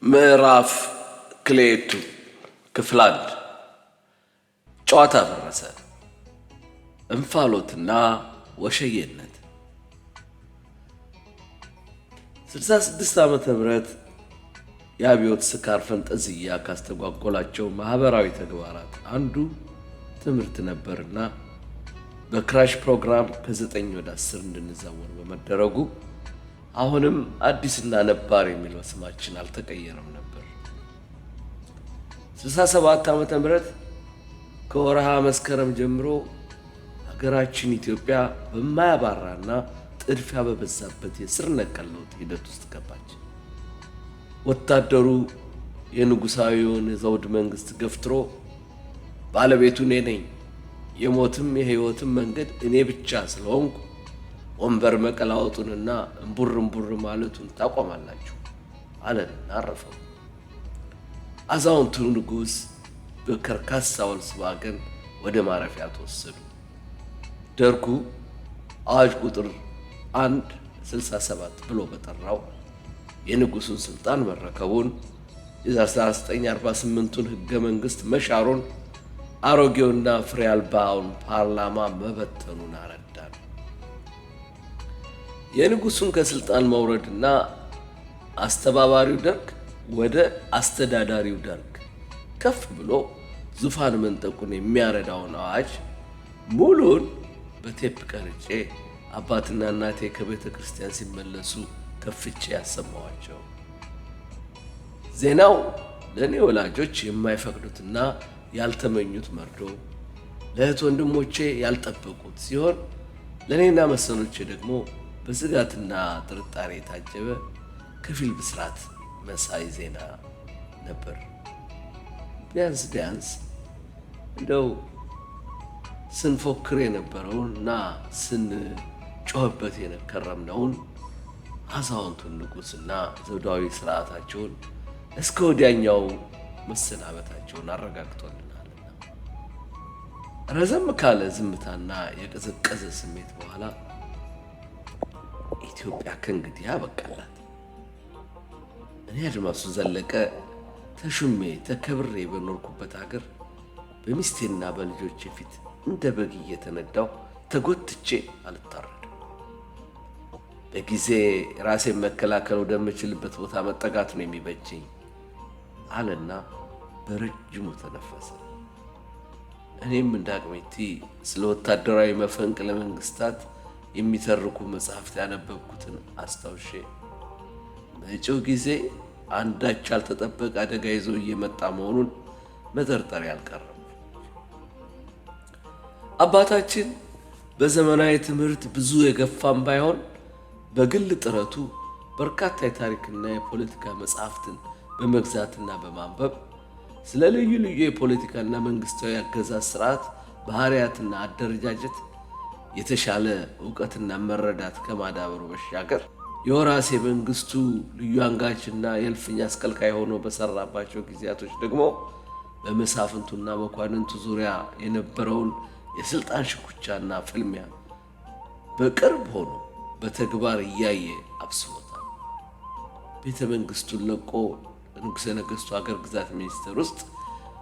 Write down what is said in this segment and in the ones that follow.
ምዕራፍ ክሌቱ ክፍል 1 ጨዋታ ፈረሰ። እንፋሎትና ወሸየነት 66 ዓመተ ምህረት የአብዮት ስካር ፈንጠዝያ ካስተጓጎላቸው ማህበራዊ ተግባራት አንዱ ትምህርት ነበርና በክራሽ ፕሮግራም ከ9 ወደ 10 እንድንዛወር በመደረጉ አሁንም አዲስና ነባር የሚለው ስማችን አልተቀየረም ነበር። 67 ዓመተ ምህረት ከወርሃ መስከረም ጀምሮ ሀገራችን ኢትዮጵያ በማያባራና ጥድፊያ በበዛበት የስር ነቀል ለውጥ ሂደት ውስጥ ገባች። ወታደሩ የንጉሳዊውን ዘውድ መንግስት ገፍትሮ ባለቤቱ እኔ ነኝ፣ የሞትም የህይወትም መንገድ እኔ ብቻ ስለሆንኩ ወንበር መቀላወጡንና እምቡር ማለቱን ታቆማላችሁ አለንና አረፈው። አዛውንቱ ንጉሥ በከርካሳ ቮልክስዋገን ወደ ማረፊያ ተወሰዱ። ደርጉ አዋጅ ቁጥር 167 ብሎ በጠራው የንጉሱን ስልጣን መረከቡን፣ የ1948ቱን ህገ መንግስት መሻሩን፣ አሮጌውና ፍሬ አልባውን ፓርላማ መበተኑን አረዳን። የንጉሱን ከስልጣን መውረድና አስተባባሪው ደርግ ወደ አስተዳዳሪው ደርግ ከፍ ብሎ ዙፋን መንጠቁን የሚያረዳውን አዋጅ ሙሉን በቴፕ ቀርጬ አባትና እናቴ ከቤተ ክርስቲያን ሲመለሱ ከፍቼ ያሰማዋቸው። ዜናው ለእኔ ወላጆች የማይፈቅዱትና ያልተመኙት መርዶ፣ ለእህት ወንድሞቼ ያልጠበቁት ሲሆን ለእኔና መሰሎቼ ደግሞ በስጋትና ጥርጣሬ የታጀበ ከፊል ብስራት መሳይ ዜና ነበር። ቢያንስ እንደው ስንፎክር የነበረውንና ስንጮህበት የከረምነውን አዛውንቱን ንጉሥና ዘውዳዊ ስርዓታቸውን እስከ ወዲያኛው መሰናበታቸውን አረጋግጦልናልና ረዘም ካለ ዝምታና የቀዘቀዘ ስሜት በኋላ ኢትዮጵያ ከእንግዲህ አበቃላት። እኔ አድማሱ ዘለቀ ተሹሜ ተከብሬ በኖርኩበት ሀገር በሚስቴና በልጆቼ ፊት እንደ በግ እየተነዳው ተጎትቼ አልታረድም። በጊዜ ራሴን መከላከል ወደምችልበት ቦታ መጠጋት ነው የሚበጀኝ አለና በረጅሙ ተነፈሰ። እኔም እንዳቅሜቲ ስለ ወታደራዊ መፈንቅለ መንግስታት የሚተርኩ መጽሐፍት ያነበብኩትን አስታውሼ መጪው ጊዜ አንዳች ያልተጠበቀ አደጋ ይዞ እየመጣ መሆኑን መጠርጠር ያልቀረም። አባታችን በዘመናዊ ትምህርት ብዙ የገፋም ባይሆን በግል ጥረቱ በርካታ የታሪክና የፖለቲካ መጽሐፍትን በመግዛትና በማንበብ ስለ ልዩ ልዩ የፖለቲካና መንግስታዊ አገዛዝ ስርዓት ባህሪያትና አደረጃጀት የተሻለ ዕውቀትና መረዳት ከማዳበሩ በሻገር የወራሴ መንግስቱ ልዩ አንጋችና የእልፍኝ አስከልካይ ሆኖ በሰራባቸው ጊዜያቶች ደግሞ በመሳፍንቱና መኳንንቱ ዙሪያ የነበረውን የስልጣን ሽኩቻና ፍልሚያ በቅርብ ሆኖ በተግባር እያየ አብስሎታል። ቤተ መንግስቱን ለቆ ንጉሠ ነገሥቱ ሀገር ግዛት ሚኒስቴር ውስጥ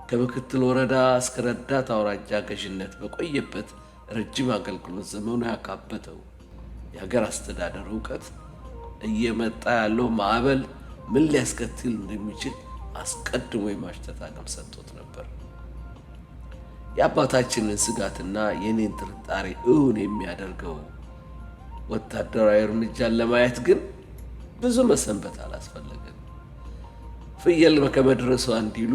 ከምክትል ወረዳ እስከ ረዳት አውራጃ ገዥነት በቆየበት ረጅም አገልግሎት ዘመኑ ያካበተው የሀገር አስተዳደር ዕውቀት እየመጣ ያለው ማዕበል ምን ሊያስከትል እንደሚችል አስቀድሞ የማሽተት አቅም ሰጥቶት ነበር። የአባታችንን ስጋትና የኔን ጥርጣሬ እውን የሚያደርገው ወታደራዊ እርምጃን ለማየት ግን ብዙ መሰንበት አላስፈለገም። ፍየል ከመድረሷ እንዲሉ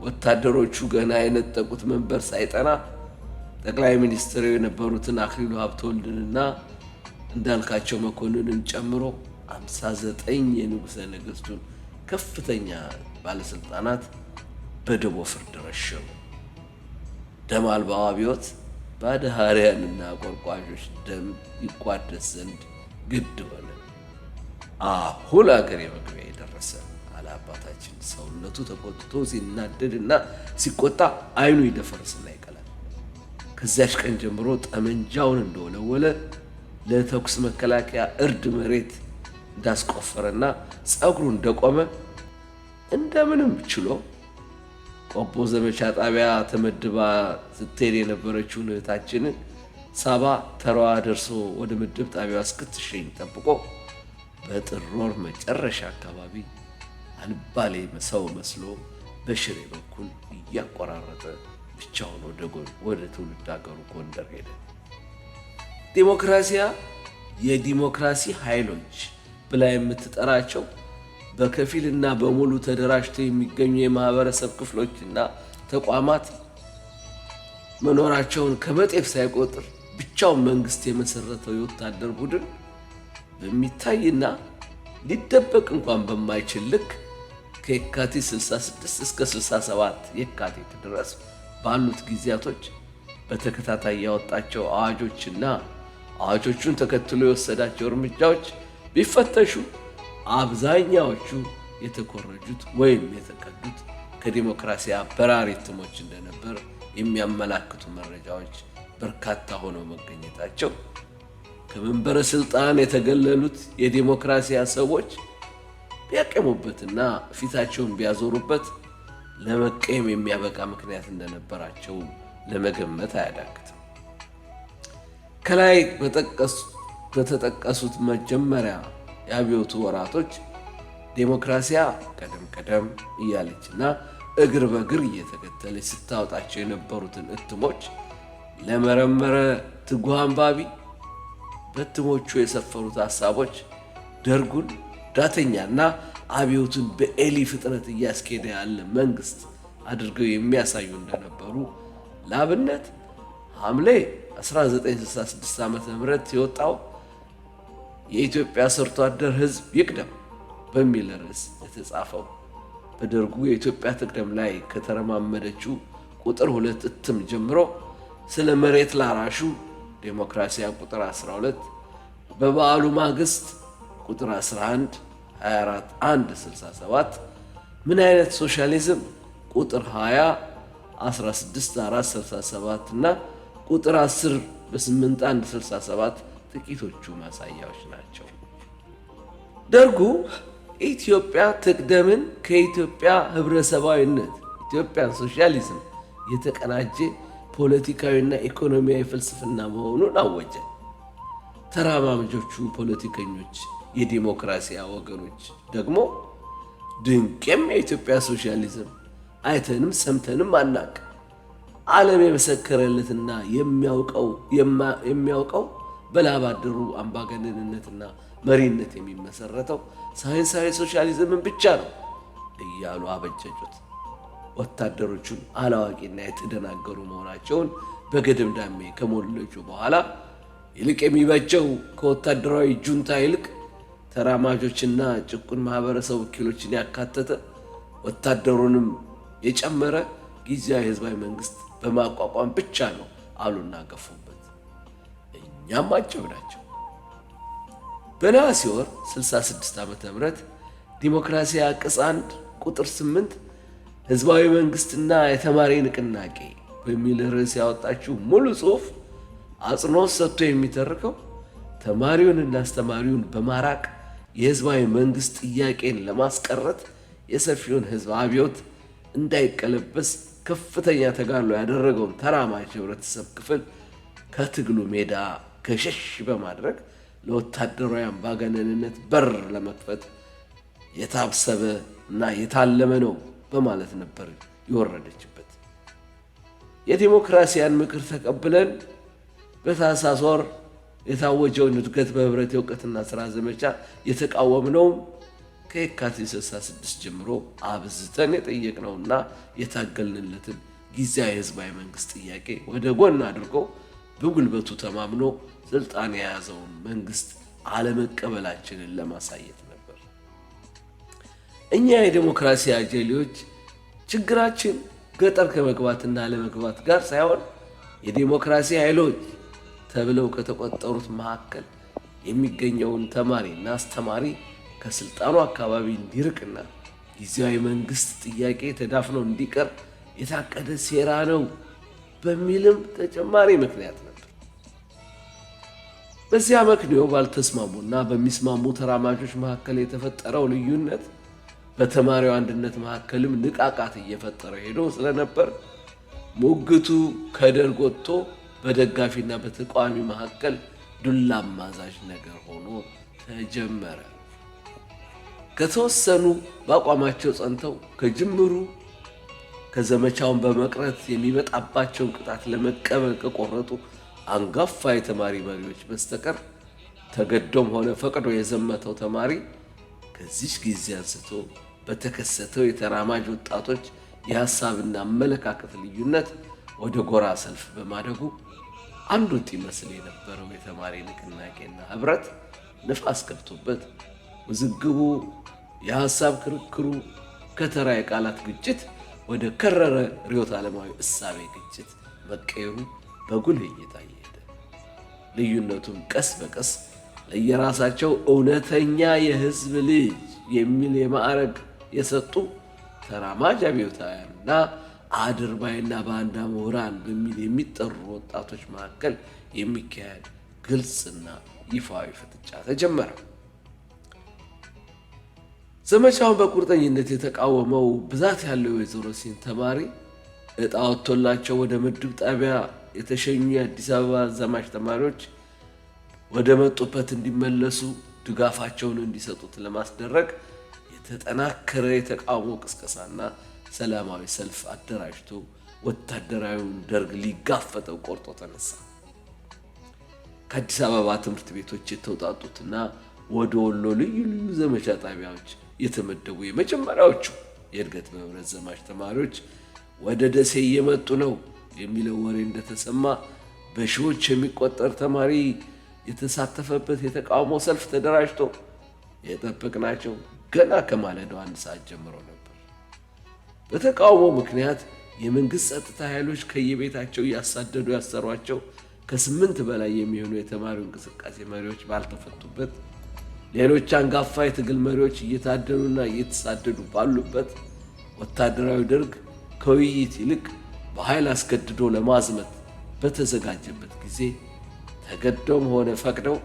ወታደሮቹ ገና የነጠቁት መንበር ሳይጠና ጠቅላይ ሚኒስትር የነበሩትን አክሊሉ ሀብተወልድንና እንዳልካቸው መኮንንን ጨምሮ 59 የንጉሠ ነገሥቱን ከፍተኛ ባለስልጣናት በደቦ ፍርድ ረሸኑ። ደም አልባው አብዮት ባድሃሪያንና ቆርቋዦች ደም ይቋደስ ዘንድ ግድ ሆነ። አሁን አገር የመግቢያ የደረሰ አለ አባታችን። ሰውነቱ ተቆጥቶ ሲናደድና ሲቆጣ አይኑ ይደፈርስና ይቀላል። ከዚያች ቀን ጀምሮ ጠመንጃውን እንደወለወለ ለተኩስ መከላከያ እርድ መሬት እንዳስቆፈረና ጸጉሩ እንደቆመ እንደምንም ችሎ ቆቦ ዘመቻ ጣቢያ ተመድባ ስትሄድ የነበረችውን እህታችንን ሳባ ተራዋ ደርሶ ወደ ምድብ ጣቢያዋ እስክትሸኝ ጠብቆ በጥር ወር መጨረሻ አካባቢ አልባሌ ሰው መስሎ በሽሬ በኩል እያቆራረጠ ብቻውን ወደ ትውልድ አገሩ ጎንደር ሄደ። ዲሞክራሲያ የዲሞክራሲ ኃይሎች ብላ የምትጠራቸው በከፊልና በሙሉ ተደራጅተው የሚገኙ የማህበረሰብ ክፍሎችና ተቋማት መኖራቸውን ከመጤፍ ሳይቆጥር ብቻውን መንግስት የመሰረተው የወታደር ቡድን በሚታይና ሊደበቅ እንኳን በማይችል ልክ ከየካቲት 66 እስከ 67 የካቲት ድረስ ባሉት ጊዜያቶች በተከታታይ ያወጣቸው አዋጆችና አዋጆቹን ተከትሎ የወሰዳቸው እርምጃዎች ቢፈተሹ አብዛኛዎቹ የተኮረጁት ወይም የተቀዱት ከዲሞክራሲ አበራሪ እትሞች እንደነበር የሚያመላክቱ መረጃዎች በርካታ ሆነው መገኘታቸው ከመንበረ ስልጣን የተገለሉት የዲሞክራሲያ ሰዎች ቢያቀሙበትና ፊታቸውን ቢያዞሩበት ለመቀየም የሚያበቃ ምክንያት እንደነበራቸው ለመገመት አያዳግትም። ከላይ በተጠቀሱት መጀመሪያ የአብዮቱ ወራቶች ዲሞክራሲያ ቀደም እያለችና እግር በእግር እየተከተለች ስታወጣቸው የነበሩትን እትሞች ለመረመረ ትጉህ አንባቢ በእትሞቹ የሰፈሩት ሐሳቦች ደርጉን ዳተኛና አብዮቱን በኤሊ ፍጥነት እያስኬደ ያለ መንግስት አድርገው የሚያሳዩ እንደነበሩ ለአብነት ሐምሌ 1966 ዓ.ም የወጣው የኢትዮጵያ ሰርቶ አደር ህዝብ ይቅደም በሚል ርዕስ የተጻፈው በደርጉ የኢትዮጵያ ትቅደም ላይ ከተረማመደችው ቁጥር 2 እትም ጀምሮ ስለ መሬት ላራሹ ዲሞክራሲያ ቁጥር 12 በበዓሉ ማግስት ቁጥር 11 24 167 ምን አይነት ሶሻሊዝም ቁጥር 20 16 467 እና ቁጥር 10 በ8 167 ጥቂቶቹ ማሳያዎች ናቸው። ደርጉ ኢትዮጵያ ትቅደምን ከኢትዮጵያ ህብረተሰባዊነት ኢትዮጵያን ሶሻሊዝም የተቀናጀ ፖለቲካዊና ኢኮኖሚያዊ ፍልስፍና መሆኑን አወጀ። ተራማጆቹ ፖለቲከኞች የዲሞክራሲያ ወገኖች ደግሞ ድንቅም የኢትዮጵያ ሶሻሊዝም አይተንም ሰምተንም አናቅ፣ ዓለም የመሰከረለትና የሚያውቀው በላባደሩ አምባገነንነትና መሪነት የሚመሰረተው ሳይንሳዊ ሶሻሊዝምን ብቻ ነው እያሉ አበጀጁት። ወታደሮቹን አላዋቂና የተደናገሩ መሆናቸውን በገደምዳሜ ከሞለጩ በኋላ ይልቅ የሚበጀው ከወታደራዊ ጁንታ ይልቅ ተራማጆችና ጭቁን ማህበረሰብ ወኪሎችን ያካተተ ወታደሩንም የጨመረ ጊዜያዊ ህዝባዊ መንግስት በማቋቋም ብቻ ነው አሉና ገፉበት። እኛም አጨብናቸው። በነሐሴ ወር 66 ዓ.ም ዲሞክራሲያ ቅጽ 1 ቁጥር 8 ህዝባዊ መንግስትና የተማሪ ንቅናቄ በሚል ርዕስ ያወጣችው ሙሉ ጽሑፍ አጽንኦት ሰጥቶ የሚተርከው ተማሪውንና አስተማሪውን በማራቅ የህዝባዊ መንግስት ጥያቄን ለማስቀረት የሰፊውን ህዝብ አብዮት እንዳይቀለበስ ከፍተኛ ተጋድሎ ያደረገውን ተራማጅ ህብረተሰብ ክፍል ከትግሉ ሜዳ ገሸሽ በማድረግ ለወታደራዊ አምባገነንነት በር ለመክፈት የታሰበ እና የታለመ ነው በማለት ነበር የወረደችበት። የዲሞክራሲያን ምክር ተቀብለን በታህሳስ ወር የታወጀውን እድገት በህብረት የእውቀትና ስራ ዘመቻ የተቃወምነው ከየካቲት 66 ጀምሮ አብዝተን የጠየቅነውና የታገልንለትን ጊዜያዊ ህዝባዊ መንግስት ጥያቄ ወደ ጎን አድርጎ በጉልበቱ ተማምኖ ስልጣን የያዘውን መንግስት አለመቀበላችንን ለማሳየት ነበር። እኛ የዲሞክራሲ አጀሌዎች ችግራችን ገጠር ከመግባትና ለመግባት ጋር ሳይሆን የዲሞክራሲ ኃይሎች ተብለው ከተቆጠሩት መካከል የሚገኘውን ተማሪና አስተማሪ ከስልጣኑ አካባቢ እንዲርቅና ጊዜያዊ መንግስት ጥያቄ ተዳፍኖ እንዲቀር የታቀደ ሴራ ነው በሚልም ተጨማሪ ምክንያት ነበር። በዚያ ምክንያቱ ባልተስማሙና በሚስማሙ ተራማጆች መካከል የተፈጠረው ልዩነት በተማሪው አንድነት መካከልም ንቃቃት እየፈጠረ ሄዶ ስለነበር ሙግቱ ከደርግ ወጥቶ በደጋፊና በተቃዋሚ መካከል ዱላ ማዛዥ ነገር ሆኖ ተጀመረ። ከተወሰኑ በአቋማቸው ጸንተው ከጅምሩ ከዘመቻውን በመቅረት የሚመጣባቸውን ቅጣት ለመቀበል ከቆረጡ አንጋፋ የተማሪ መሪዎች በስተቀር ተገዶም ሆነ ፈቅዶ የዘመተው ተማሪ ከዚህ ጊዜ አንስቶ በተከሰተው የተራማጅ ወጣቶች የሐሳብና አመለካከት ልዩነት ወደ ጎራ ሰልፍ በማደጉ አንድ ወጥ ይመስል የነበረው የተማሪ ንቅናቄና ህብረት ንፋስ ገብቶበት ውዝግቡ፣ የሐሳብ ክርክሩ ከተራ የቃላት ግጭት ወደ ከረረ ርዕዮተ ዓለማዊ እሳቤ ግጭት መቀየሩ በጉልህ እየታየ ሄደ። ልዩነቱም ቀስ በቀስ ለየራሳቸው እውነተኛ የህዝብ ልጅ የሚል የማዕረግ የሰጡ ተራማጅ አብዮታውያንና አድርባይና ባንዳ ምሁራን በሚል የሚጠሩ ወጣቶች መካከል የሚካሄድ ግልጽና ይፋዊ ፍጥጫ ተጀመረ። ዘመቻውን በቁርጠኝነት የተቃወመው ብዛት ያለው የወይዘሮ ሲን ተማሪ ዕጣ ወጥቶላቸው ወደ ምድብ ጣቢያ የተሸኙ የአዲስ አበባ ዘማች ተማሪዎች ወደ መጡበት እንዲመለሱ ድጋፋቸውን እንዲሰጡት ለማስደረግ የተጠናከረ የተቃውሞ ቅስቀሳና ሰላማዊ ሰልፍ አደራጅቶ ወታደራዊውን ደርግ ሊጋፈጠው ቆርጦ ተነሳ። ከአዲስ አበባ ትምህርት ቤቶች የተውጣጡትና ወደ ወሎ ልዩ ልዩ ዘመቻ ጣቢያዎች የተመደቡ የመጀመሪያዎቹ የእድገት በህብረት ዘማች ተማሪዎች ወደ ደሴ እየመጡ ነው የሚለው ወሬ እንደተሰማ በሺዎች የሚቆጠር ተማሪ የተሳተፈበት የተቃውሞ ሰልፍ ተደራጅቶ የጠበቅናቸው ገና ከማለዳው 1 ሰዓት ጀምሮ ነበር። በተቃውሞ ምክንያት የመንግስት ጸጥታ ኃይሎች ከየቤታቸው እያሳደዱ ያሰሯቸው ከ8 በላይ የሚሆኑ የተማሪው እንቅስቃሴ መሪዎች ባልተፈቱበት፣ ሌሎች አንጋፋ የትግል መሪዎች እየታደኑና እየተሳደዱ ባሉበት ወታደራዊ ደርግ ከውይይት ይልቅ በኃይል አስገድዶ ለማዝመት በተዘጋጀበት ጊዜ ተገደውም ሆነ ፈቅደው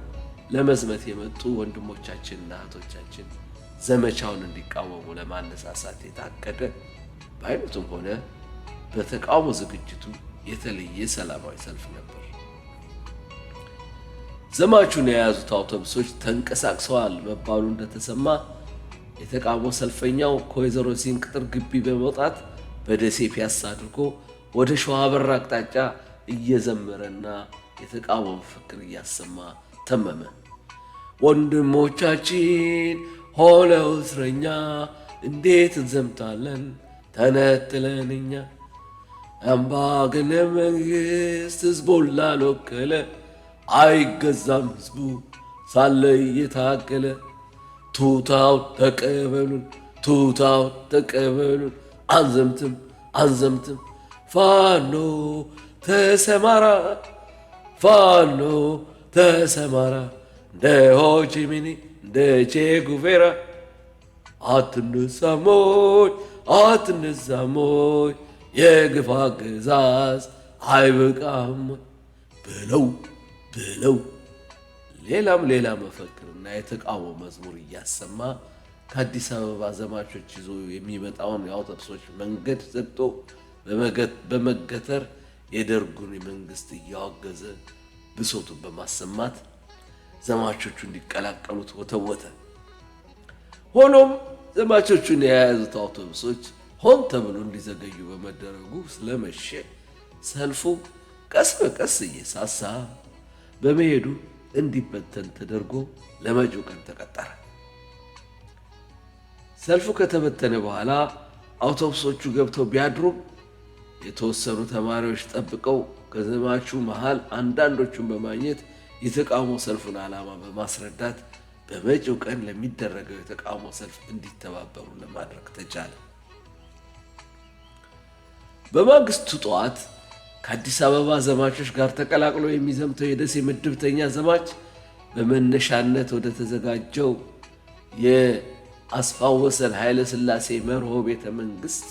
ለመዝመት የመጡ ወንድሞቻችንና እህቶቻችን ዘመቻውን እንዲቃወሙ ለማነሳሳት የታቀደ በአይነቱም ሆነ በተቃውሞ ዝግጅቱ የተለየ ሰላማዊ ሰልፍ ነበር። ዘማቹን የያዙት አውቶቡሶች ተንቀሳቅሰዋል መባሉ እንደተሰማ የተቃውሞ ሰልፈኛው ከወይዘሮ ሲን ቅጥር ግቢ በመውጣት በደሴ ፒያሳ አድርጎ ወደ ሸዋበር አቅጣጫ እየዘመረና የተቃውሞ ፍክር እያሰማ ተመመ። ወንድሞቻችን ሆነው እስረኛ እንዴት እንዘምታለን ተነጥለን እኛ፣ አምባገነን መንግስት ህዝቡን ላልወከለ አይገዛም ህዝቡ ሳለ እየታገለ፣ ቱታው ተቀበሉን ቱታው ተቀበሉን አንዘምትም አንዘምትም ፋኖ ተሰማራ ፋኖ ተሰማራ እንደ ሆቺሚኒ እንደ ቼ ጉቬራ አትነሳሞይ አትነሳሞይ የግፍ አገዛዝ አይበቃም ብለው ብለው ሌላም ሌላ መፈክርና የተቃውሞ መዝሙር እያሰማ ከአዲስ አበባ ዘማቾች ይዞ የሚመጣውን የአውቶቡሶች መንገድ ዘግቶ በመገተር የደርጉን መንግስት እያወገዘ ብሶቱን በማሰማት ዘማቾቹ እንዲቀላቀሉት ወተወተ። ሆኖም ዘማቾቹን የያዙት አውቶቡሶች ሆን ተብሎ እንዲዘገዩ በመደረጉ ስለመሸ ሰልፉ ቀስ በቀስ እየሳሳ በመሄዱ እንዲበተን ተደርጎ ለመጪው ቀን ተቀጠረ። ሰልፉ ከተበተነ በኋላ አውቶቡሶቹ ገብተው ቢያድሩም የተወሰኑ ተማሪዎች ጠብቀው ከዘማቹ መሃል አንዳንዶቹን በማግኘት የተቃውሞ ሰልፉን ዓላማ በማስረዳት በመጪው ቀን ለሚደረገው የተቃውሞ ሰልፍ እንዲተባበሩ ለማድረግ ተቻለ። በማግስቱ ጠዋት ከአዲስ አበባ ዘማቾች ጋር ተቀላቅሎ የሚዘምተው የደሴ ምድብተኛ ዘማች በመነሻነት ወደ ተዘጋጀው የአስፋው ወሰን ኃይለ ሥላሴ መርሆ ቤተ መንግሥት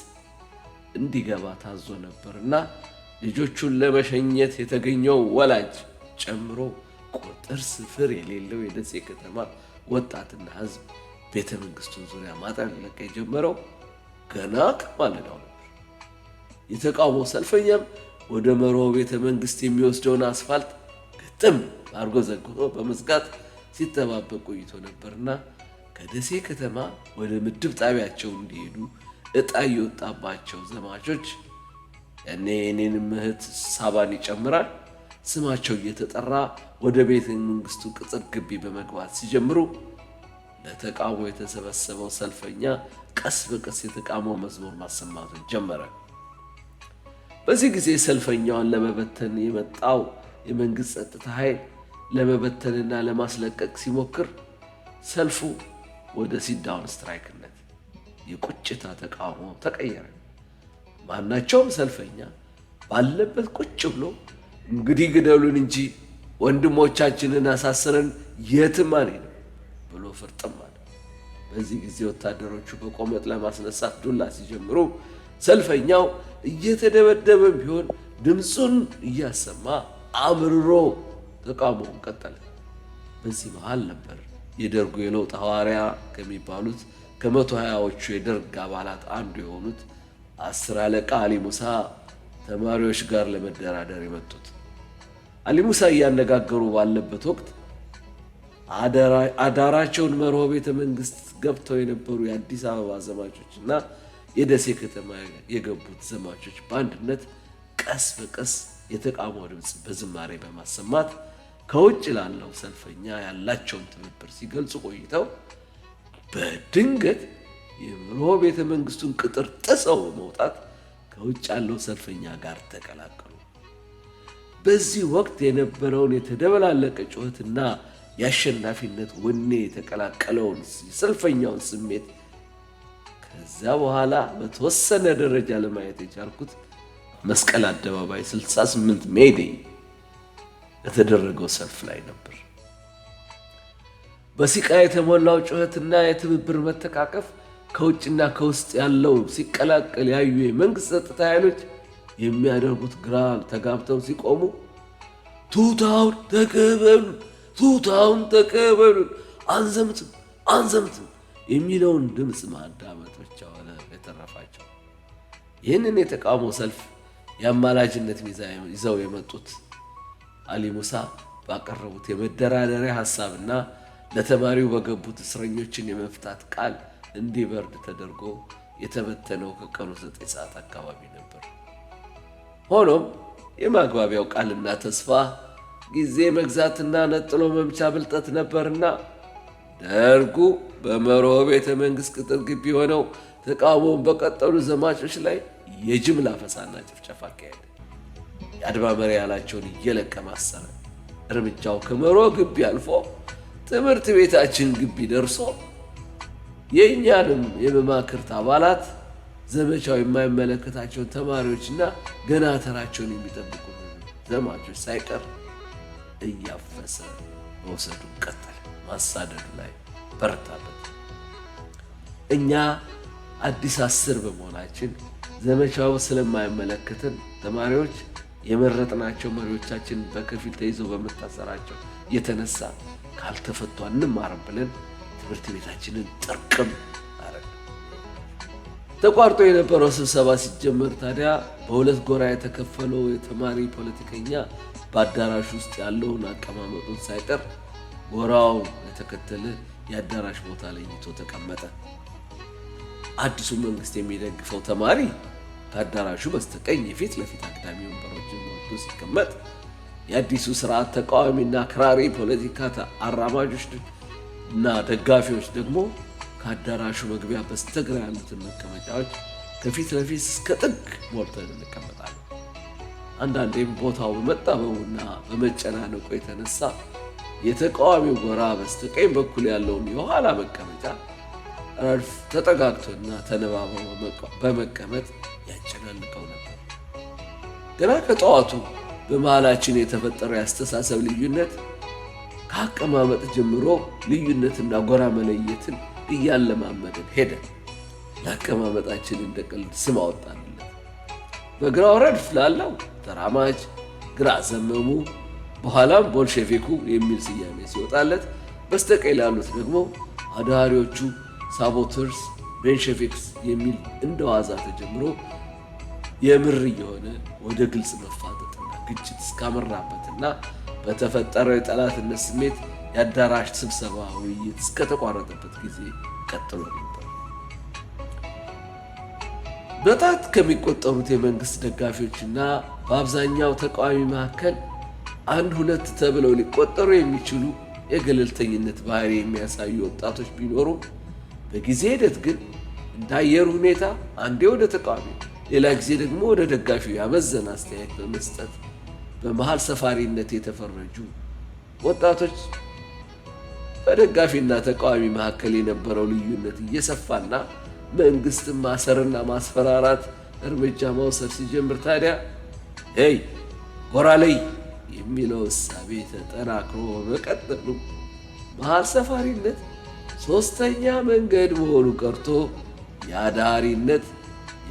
እንዲገባ ታዞ ነበርና ልጆቹን ለመሸኘት የተገኘው ወላጅ ጨምሮ ቁጥር ስፍር የሌለው የደሴ ከተማ ወጣትና ሕዝብ ቤተ መንግሥቱን ዙሪያ ማጥለቅለቅ የጀመረው ገና ከማለዳው ነበር። የተቃውሞ ሰልፈኛም ወደ መርሆ ቤተ መንግሥት የሚወስደውን አስፋልት ግጥም አድርጎ ዘግቶ በመዝጋት ሲጠባበቅ ቆይቶ ነበርና ከደሴ ከተማ ወደ ምድብ ጣቢያቸው እንዲሄዱ ዕጣ የወጣባቸው ዘማቾች ያኔ የኔንም እህት ሳባን ይጨምራል ስማቸው እየተጠራ ወደ ቤተ መንግሥቱ ቅጽር ግቢ በመግባት ሲጀምሩ ለተቃውሞ የተሰበሰበው ሰልፈኛ ቀስ በቀስ የተቃውሞ መዝሙር ማሰማቱን ጀመረ። በዚህ ጊዜ ሰልፈኛውን ለመበተን የመጣው የመንግሥት ጸጥታ ኃይል ለመበተንና ለማስለቀቅ ሲሞክር ሰልፉ ወደ ሲዳውን ስትራይክነት የቁጭታ ተቃውሞ ተቀየረ። ማናቸውም ሰልፈኛ ባለበት ቁጭ ብሎ እንግዲህ ግደሉን እንጂ ወንድሞቻችንን አሳስረን የትም አንሄድም ብሎ ፍርጥም አለ። በዚህ ጊዜ ወታደሮቹ በቆመጥ ለማስነሳት ዱላ ሲጀምሩ ሰልፈኛው እየተደበደበ ቢሆን ድምፁን እያሰማ አምርሮ ተቃውሞውን ቀጠለ። በዚህ መሃል ነበር የደርጉ የለውጥ ሐዋርያ ከሚባሉት ከ120ዎቹ የደርግ አባላት አንዱ የሆኑት 10 አለቃ አሊ ሙሳ ተማሪዎች ጋር ለመደራደር የመጡት። አሊ ሙሳ እያነጋገሩ ባለበት ወቅት አዳራቸውን መርሆ ቤተ መንግሥት ገብተው የነበሩ የአዲስ አበባ ዘማቾችና የደሴ ከተማ የገቡት ዘማቾች በአንድነት ቀስ በቀስ የተቃውሞ ድምፅ በዝማሬ በማሰማት ከውጭ ላለው ሰልፈኛ ያላቸውን ትብብር ሲገልጹ ቆይተው በድንገት የመርሆ ቤተ መንግሥቱን ቅጥር ጥሰው በመውጣት ከውጭ ያለው ሰልፈኛ ጋር ተቀላቀሉ። በዚህ ወቅት የነበረውን የተደበላለቀ ጩኸትና የአሸናፊነት ወኔ የተቀላቀለውን የሰልፈኛውን ስሜት ከዚያ በኋላ በተወሰነ ደረጃ ለማየት የቻልኩት መስቀል አደባባይ 68 ሜይ ዴይ የተደረገው ሰልፍ ላይ ነበር። በሲቃ የተሞላው ጩኸትና የትብብር መተቃቀፍ ከውጭና ከውስጥ ያለው ሲቀላቀል ያዩ የመንግሥት ጸጥታ ኃይሎች የሚያደርጉት ግራ ተጋብተው ሲቆሙ ቱታውን ተቀበሉ፣ ቱታውን ተቀበሉ፣ አንዘምትም የሚለውን ድምፅ ማዳመጥ ብቻ ሆነ የተረፋቸው። ይህንን የተቃውሞ ሰልፍ የአማላጅነት ይዘው የመጡት አሊ ሙሳ ባቀረቡት የመደራደሪያ ሐሳብና ለተማሪው በገቡት እስረኞችን የመፍታት ቃል እንዲበርድ ተደርጎ የተበተነው ከቀኑ 9 ሰዓት አካባቢ ነበር። ሆኖም የማግባቢያው ቃልና ተስፋ ጊዜ መግዛትና ነጥሎ መምቻ ብልጠት ነበርና ደርጉ በመርሆ ቤተ መንግሥት ቅጥር ግቢ ሆነው ተቃውሞውን በቀጠሉ ዘማቾች ላይ የጅምላ ፈሳና ጭፍጨፋ አካሄደ። የአድማ መሪ ያላቸውን እየለቀመ አሰረ። እርምጃው ከመርሆ ግቢ አልፎ ትምህርት ቤታችን ግቢ ደርሶ የእኛንም የመማክርት አባላት ዘመቻው የማይመለከታቸውን ተማሪዎችና ገና ተራቸውን የሚጠብቁ ዘማቾች ሳይቀር እያፈሰ መውሰዱን ቀጠለ። ማሳደዱ ላይ በረታበት። እኛ አዲስ 10 በመሆናችን ዘመቻው ስለማይመለከትን ተማሪዎች የመረጥናቸው መሪዎቻችን በከፊል ተይዘው በመታሰራቸው የተነሳ ካልተፈቱ አንማርም ብለን ትምህርት ቤታችንን ጥርቅም አረግ። ተቋርጦ የነበረው ስብሰባ ሲጀመር ታዲያ በሁለት ጎራ የተከፈለው የተማሪ ፖለቲከኛ በአዳራሽ ውስጥ ያለውን አቀማመጡን ሳይቀር ጎራው የተከተለ የአዳራሽ ቦታ ለይቶ ተቀመጠ። አዲሱ መንግስት የሚደግፈው ተማሪ ከአዳራሹ በስተቀኝ የፊት ለፊት አግዳሚ ወንበሮችን ወጥቶ ሲቀመጥ፣ የአዲሱ ስርዓት ተቃዋሚና አክራሪ ፖለቲካ አራማጆች እና ደጋፊዎች ደግሞ ከአዳራሹ መግቢያ በስተግራ ያሉትን መቀመጫዎች ከፊት ለፊት እስከ ጥግ ሞልተን እንቀመጣለን። አንዳንዴም ቦታው በመጣበቡና በመጨናነቁ የተነሳ የተቃዋሚው ጎራ በስተቀኝ በኩል ያለውን የኋላ መቀመጫ ረድፍ ተጠጋግቶና ተነባብሮ በመቀመጥ ያጨናንቀው ነበር። ገና ከጠዋቱ በመሃላችን የተፈጠረው የአስተሳሰብ ልዩነት ከአቀማመጥ ጀምሮ ልዩነትና ጎራ መለየትን እያለማመደን ሄደ። ለአቀማመጣችን እንደ ቀልድ ስም አወጣንለት። በግራው ረድፍ ላለው ተራማጅ፣ ግራ ዘመሙ፣ በኋላም ቦልሼቪኩ የሚል ስያሜ ሲወጣለት፣ በስተቀኝ ላሉት ደግሞ አዳሪዎቹ ሳቦተርስ፣ ቤንሸቪክስ የሚል እንደዋዛ ተጀምሮ የምር የሆነ ወደ ግልጽ መፋጠጥና ግጭት እስካመራበትና በተፈጠረው የጠላትነት ስሜት የአዳራሽ ስብሰባ ውይይት እስከተቋረጠበት ጊዜ ቀጥሎ ነበር። በጣት ከሚቆጠሩት የመንግስት ደጋፊዎችና በአብዛኛው ተቃዋሚ መካከል አንድ ሁለት ተብለው ሊቆጠሩ የሚችሉ የገለልተኝነት ባህሪ የሚያሳዩ ወጣቶች ቢኖሩም በጊዜ ሂደት ግን እንዳየሩ ሁኔታ አንዴ ወደ ተቃዋሚ ሌላ ጊዜ ደግሞ ወደ ደጋፊው ያመዘነ አስተያየት በመስጠት በመሃል ሰፋሪነት የተፈረጁ ወጣቶች በደጋፊና ተቃዋሚ መካከል የነበረው ልዩነት እየሰፋና መንግስትም ማሰርና ማስፈራራት እርምጃ መውሰድ ሲጀምር ታዲያ ሄይ ጎራ ላይ የሚለው እሳቤ ተጠናክሮ በመቀጠሉ መሃል ሰፋሪነት ሶስተኛ መንገድ መሆኑ ቀርቶ የአዳሪነት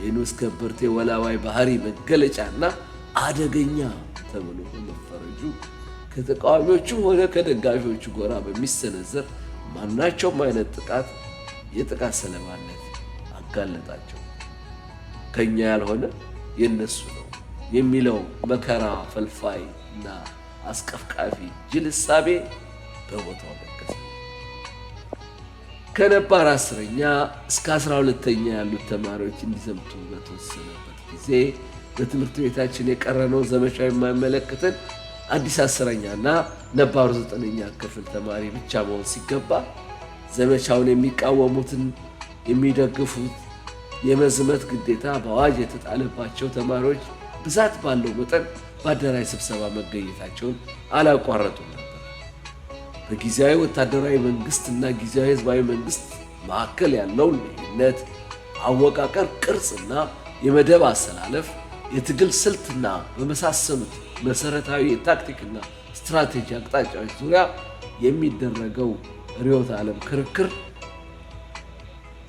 የንዑስ ከበርቴ ወላዋይ ባህሪ መገለጫና አደገኛ ተብሎ በመፈረጁ ከተቃዋሚዎቹም ሆነ ከደጋፊዎቹ ጎራ በሚሰነዘር ማናቸውም አይነት የጥቃት ሰለባነት አጋለጣቸው። ከኛ ያልሆነ የነሱ ነው የሚለው መከራ ፈልፋይ እና አስቀፍቃፊ ጅል እሳቤ በቦታው ነገሰ። ከነባር 10ኛ እስከ 12ኛ ያሉት ተማሪዎች እንዲዘምቱ በተወሰነበት ጊዜ በትምህርት ቤታችን የቀረነው ዘመቻ የማይመለከተን አዲስ 10ኛና ነባሩ 9ኛ ክፍል ተማሪ ብቻ መሆን ሲገባ ዘመቻውን የሚቃወሙትን የሚደግፉት የመዝመት ግዴታ በአዋጅ የተጣለባቸው ተማሪዎች ብዛት ባለው መጠን በአዳራሽ ስብሰባ መገኘታቸውን አላቋረጡም ነበር። በጊዜያዊ ወታደራዊ መንግስትና ጊዜያዊ ህዝባዊ መንግስት መካከል ያለውን ልዩነት፣ አወቃቀር፣ ቅርጽና የመደብ አሰላለፍ፣ የትግል ስልትና በመሳሰሉት መሰረታዊ የታክቲክና ስትራቴጂ አቅጣጫዎች ዙሪያ የሚደረገው ርዕዮተ ዓለም ክርክር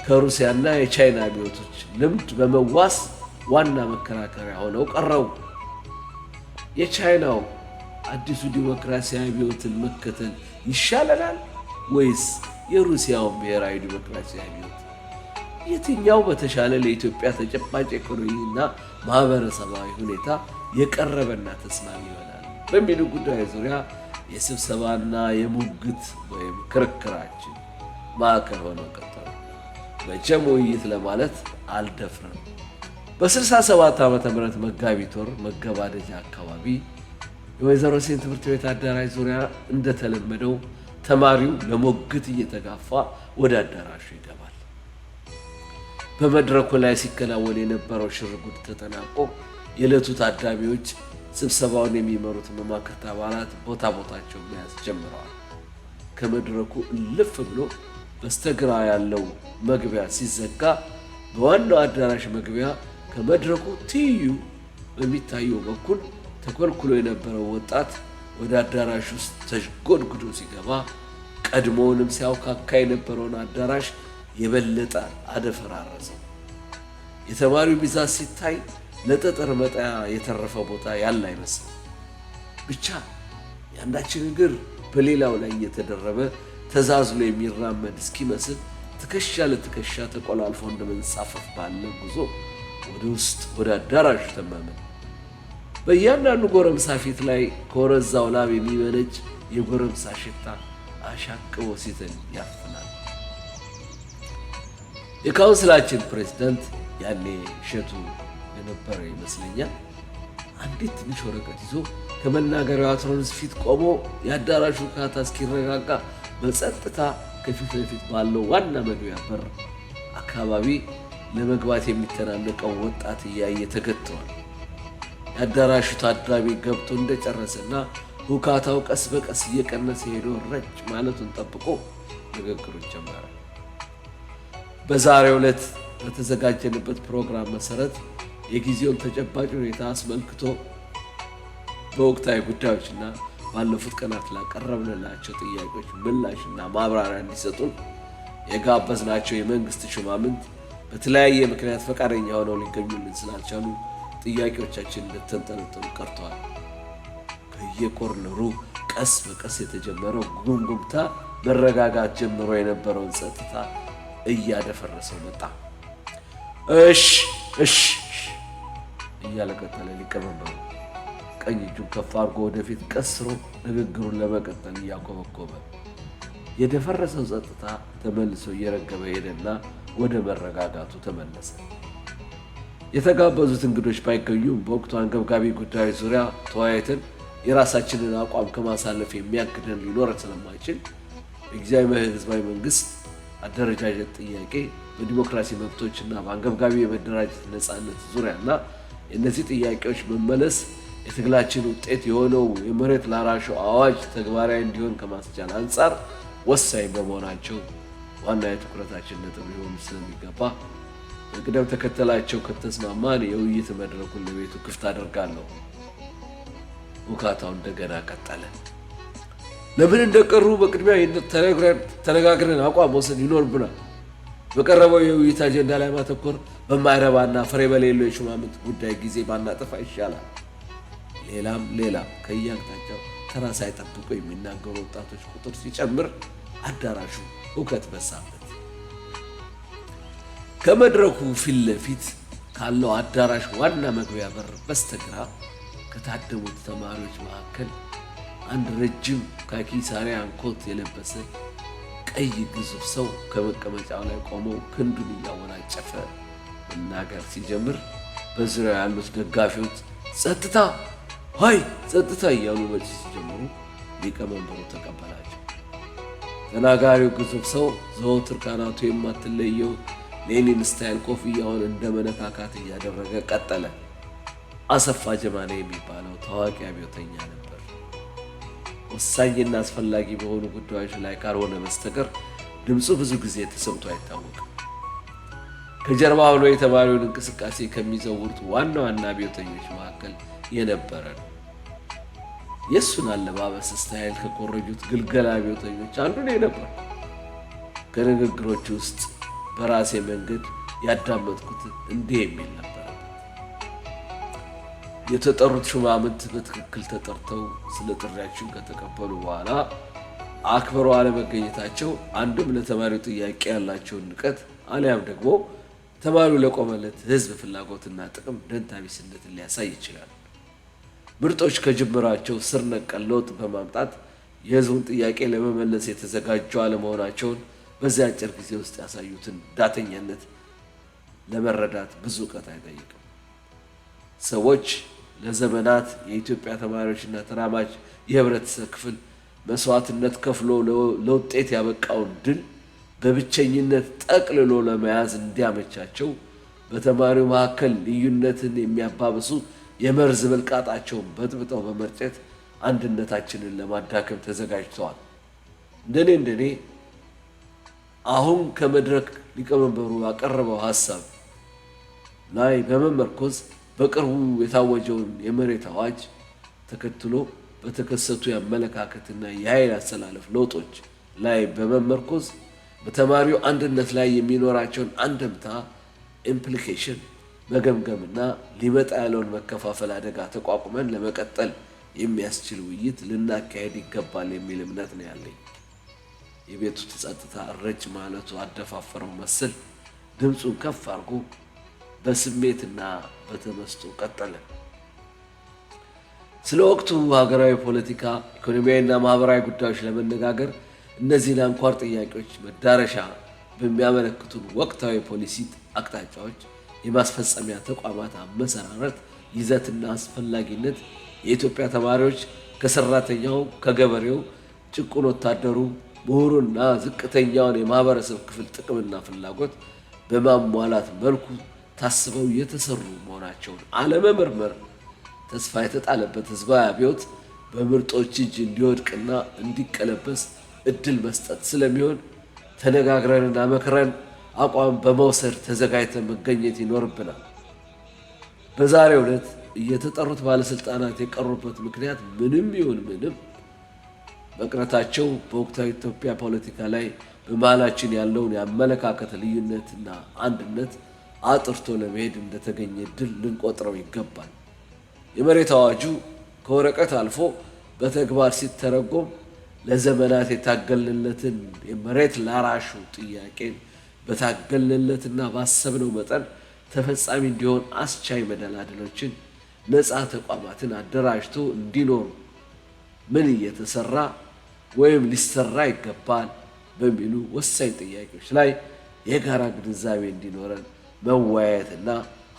ከሩሲያና የቻይና አብዮቶች ልምድ በመዋስ ዋና መከራከሪያ ሆነው ቀረቡ። የቻይናው አዲሱ ዲሞክራሲያዊ አብዮትን መከተል ይሻለናል ወይስ የሩሲያውን ብሔራዊ ዲሞክራሲያዊ አብዮት? የትኛው በተሻለ ለኢትዮጵያ ተጨባጭ ኢኮኖሚና ማህበረሰባዊ ሁኔታ የቀረበና ተስማሚ ይሆናል በሚሉ ጉዳዮች ዙሪያ የስብሰባና የሙግት ወይም ክርክራችን ማዕከል ሆነው ቀጠሉ። መቼም ውይይት ለማለት አልደፍረም። በ67 ዓመተ ምህረት መጋቢት ወር መገባደጃ አካባቢ የወይዘሮ ሴን ትምህርት ቤት አዳራሽ ዙሪያ እንደተለመደው ተማሪው ለሞግት እየተጋፋ ወደ አዳራሹ ይገባል። በመድረኩ ላይ ሲከናወን የነበረው ሽርጉድ ተጠናቆ የዕለቱ ታዳሚዎች ስብሰባውን የሚመሩት መማክርት አባላት ቦታቸውን መያዝ ጀምረዋል። ከመድረኩ እልፍ ብሎ በስተግራ ያለው መግቢያ ሲዘጋ በዋናው አዳራሽ መግቢያ ከመድረኩ ትይዩ በሚታየው በኩል ተኮልኩሎ የነበረው ወጣት ወደ አዳራሽ ውስጥ ተሽጎድጉዶ ሲገባ ቀድሞውንም ሲያውካካ የነበረውን አዳራሽ የበለጠ አደፈራረሰው። የተማሪው ብዛት ሲታይ ለጠጠር መጣያ የተረፈ ቦታ ያለ አይመስልም። ብቻ የአንዳችን እግር በሌላው ላይ እየተደረበ ተዛዝሎ የሚራመድ እስኪመስል ትከሻ ለትከሻ ተቆላልፎ እንደመንሳፈፍ ባለ ጉዞ ወደ ውስጥ ወደ አዳራሹ ተመመ። በእያንዳንዱ ጎረምሳ ፊት ላይ ከወረዛው ላብ የሚመነጭ የጎረምሳ ሽታ አሻቅቦ ሲተን ያፍናል። የካውንስላችን ፕሬዝዳንት ያኔ እሸቱ የነበረ ይመስለኛል አንዲት ትንሽ ወረቀት ይዞ ከመናገሪያው አትሮንስ ፊት ቆሞ የአዳራሹ ካታ እስኪረጋጋ በጸጥታ ከፊት ለፊት ባለው ዋና መግቢያ በር አካባቢ ለመግባት የሚተናነቀው ወጣት እያየ ተገትሯል። የአዳራሹ ታዳሚ ገብቶ እንደጨረሰና ሁካታው ቀስ በቀስ እየቀነሰ ሄዶ ረጭ ማለቱን ጠብቆ ንግግሩን ጀመረ። በዛሬው ዕለት በተዘጋጀንበት ፕሮግራም መሰረት የጊዜውን ተጨባጭ ሁኔታ አስመልክቶ በወቅታዊ ጉዳዮችና ባለፉት ቀናት ላቀረብንላቸው ጥያቄዎች ምላሽና ማብራሪያ እንዲሰጡን የጋበዝናቸው የመንግስት ሹማምንት በተለያየ ምክንያት ፈቃደኛ ሆነው ሊገኙልን ስላልቻሉ ጥያቄዎቻችን እንደተንጠለጠሉ ቀርተዋል። ከየኮርነሩ ቀስ በቀስ የተጀመረው ጉምጉምታ መረጋጋት ጀምሮ የነበረውን ጸጥታ እያደፈረሰው መጣ። እሺ እያለ ቀጠለ። ሊቀመንበሩ ቀኝ እጁን ከፍ አድርጎ ወደፊት ቀስሮ ንግግሩን ለመቀጠል እያኮበኮበ የደፈረሰው ጸጥታ ተመልሶ እየረገበ ሄደና ወደ መረጋጋቱ ተመለሰ። የተጋበዙት እንግዶች ባይገኙም በወቅቱ አንገብጋቢ ጉዳዮች ዙሪያ ተወያይተን የራሳችንን አቋም ከማሳለፍ የሚያግደን ሊኖር ስለማይችል በጊዜያዊ ህዝባዊ መንግስት አደረጃጀት ጥያቄ በዲሞክራሲ መብቶችና በአንገብጋቢ የመደራጀት ነፃነት ዙሪያና የእነዚህ ጥያቄዎች መመለስ የትግላችን ውጤት የሆነው የመሬት ላራሹ አዋጅ ተግባራዊ እንዲሆን ከማስቻል አንጻር ወሳኝ በመሆናቸው ዋና የትኩረታችን ነጥብ ሊሆኑ ስለሚገባ በቅደም ተከተላቸው ከተስማማን የውይይት መድረኩን ለቤቱ ክፍት አደርጋለሁ። ውካታው እንደገና ቀጠለ። ለምን እንደቀሩ በቅድሚያ ተነጋግረን አቋም መውሰድ ይኖርብናል። በቀረበው የውይይት አጀንዳ ላይ ማተኮር በማይረባና ፍሬ በሌለው የሹማምንት ጉዳይ ጊዜ ባናጠፋ ይሻላል። ሌላም ከየአቅጣጫው ተራ ሳይጠብቁ የሚናገሩ ወጣቶች ቁጥር ሲጨምር አዳራሹ ሁከት በዛበት። ከመድረኩ ፊት ለፊት ካለው አዳራሽ ዋና መግቢያ በር በስተግራ ከታደሙት ተማሪዎች መካከል አንድ ረጅም ካኪ ሳሪያን ኮት የለበሰ ቀይ ግዙፍ ሰው ከመቀመጫው ላይ ቆሞ ክንዱን እያወናጨፈ መናገር ሲጀምር በዙሪያው ያሉት ደጋፊዎች ጸጥታ እያሉ መልስ ሲጀምሩ ሊቀመንበሩ ተቀበላቸው። ተናጋሪው ግዙፍ ሰው ዘወትር ካናቱ የማትለየው ሌኒን ስታይል ኮፍያውን እንደ መነካካት እያደረገ ቀጠለ። አሰፋ ጀማኔ የሚባለው ታዋቂ አብዮተኛ ነበር። ወሳኝና አስፈላጊ በሆኑ ጉዳዮች ላይ ካልሆነ በስተቀር ድምፁ ብዙ ጊዜ ተሰምቶ አይታወቅም። ከጀርባ ብሎ የተማሪውን እንቅስቃሴ ከሚዘውሩት ዋና አብዮተኞች መካከል የነበረ ነው። የእሱን አለባበስ ስታይል ከኮረጁት ግልገል አብዮተኞች አንዱ ነበር። ከንግግሮች ውስጥ በራሴ መንገድ ያዳመጥኩት እንዲህ የሚል ነበር። የተጠሩት ሹማምንት በትክክል ተጠርተው ስለ ጥሪያችን ከተቀበሉ በኋላ አክብረው አለመገኘታቸው አንድም ለተማሪው ጥያቄ ያላቸውን ንቀት አሊያም ደግሞ ተማሪው ለቆመለት ህዝብ ፍላጎትና ጥቅም ደንታቢስነትን ሊያሳይ ይችላል። ምርጦች ከጅምራቸው ስር ነቀል ለውጥ በማምጣት የህዝቡን ጥያቄ ለመመለስ የተዘጋጁ አለመሆናቸውን በዚያ አጭር ጊዜ ውስጥ ያሳዩትን ዳተኛነት ለመረዳት ብዙ ዕውቀት አይጠይቅም። ሰዎች ለዘመናት የኢትዮጵያ ተማሪዎችና ተራማጅ የህብረተሰብ ክፍል መስዋዕትነት ከፍሎ ለውጤት ያበቃውን ድል በብቸኝነት ጠቅልሎ ለመያዝ እንዲያመቻቸው በተማሪው መካከል ልዩነትን የሚያባብሱ የመርዝ ብልቃጣቸውን በጥብጠው በመርጨት አንድነታችንን ለማዳከም ተዘጋጅተዋል። እንደኔ አሁን ከመድረክ ሊቀመንበሩ ያቀረበው ሐሳብ ላይ በመመርኮዝ በቅርቡ የታወጀውን የመሬት አዋጅ ተከትሎ በተከሰቱ የአመለካከትና የኃይል አሰላለፍ ለውጦች ላይ በመመርኮዝ በተማሪው አንድነት ላይ የሚኖራቸውን አንድምታ ኢምፕሊኬሽን መገምገምና ሊመጣ ያለውን መከፋፈል አደጋ ተቋቁመን ለመቀጠል የሚያስችል ውይይት ልናካሄድ ይገባል የሚል እምነት ነው ያለኝ። የቤቱ ጸጥታ ረጭ ማለቱ አደፋፈረው መሰል ድምፁን ከፍ አድርጎ በስሜትና በተመስጦ ቀጠለ። ስለ ወቅቱ ሀገራዊ ፖለቲካ፣ ኢኮኖሚያዊና ማህበራዊ ጉዳዮች ለመነጋገር እነዚህን አንኳር ጥያቄዎች መዳረሻ በሚያመለክቱን ወቅታዊ ፖሊሲ አቅጣጫዎች፣ የማስፈጸሚያ ተቋማት አመሰራረት ይዘትና አስፈላጊነት፣ የኢትዮጵያ ተማሪዎች ከሰራተኛው፣ ከገበሬው፣ ጭቁን ወታደሩ፣ ምሁሩና ዝቅተኛውን የማህበረሰብ ክፍል ጥቅምና ፍላጎት በማሟላት መልኩ ታስበው የተሰሩ መሆናቸውን አለመመርመር ተስፋ የተጣለበት ህዝባዊ አብዮት በምርጦች እጅ እንዲወድቅና እንዲቀለበስ እድል መስጠት ስለሚሆን ተነጋግረንና መክረን አቋም በመውሰድ ተዘጋጅተን መገኘት ይኖርብናል። በዛሬው ዕለት የተጠሩት ባለስልጣናት የቀሩበት ምክንያት ምንም ይሁን ምንም መቅረታቸው በወቅታዊ ኢትዮጵያ ፖለቲካ ላይ በመሃላችን ያለውን የአመለካከት ልዩነትና አንድነት አጥርቶ ለመሄድ እንደተገኘ ድል ልንቆጥረው ይገባል። የመሬት አዋጁ ከወረቀት አልፎ በተግባር ሲተረጎም ለዘመናት የታገልለትን የመሬት ላራሹ ጥያቄን በታገልለትና ባሰብነው መጠን ተፈጻሚ እንዲሆን አስቻይ መደላድሎችን ነፃ ተቋማትን አደራጅቶ እንዲኖሩ ምን እየተሰራ ወይም ሊሰራ ይገባል በሚሉ ወሳኝ ጥያቄዎች ላይ የጋራ ግንዛቤ እንዲኖረን መወያየትና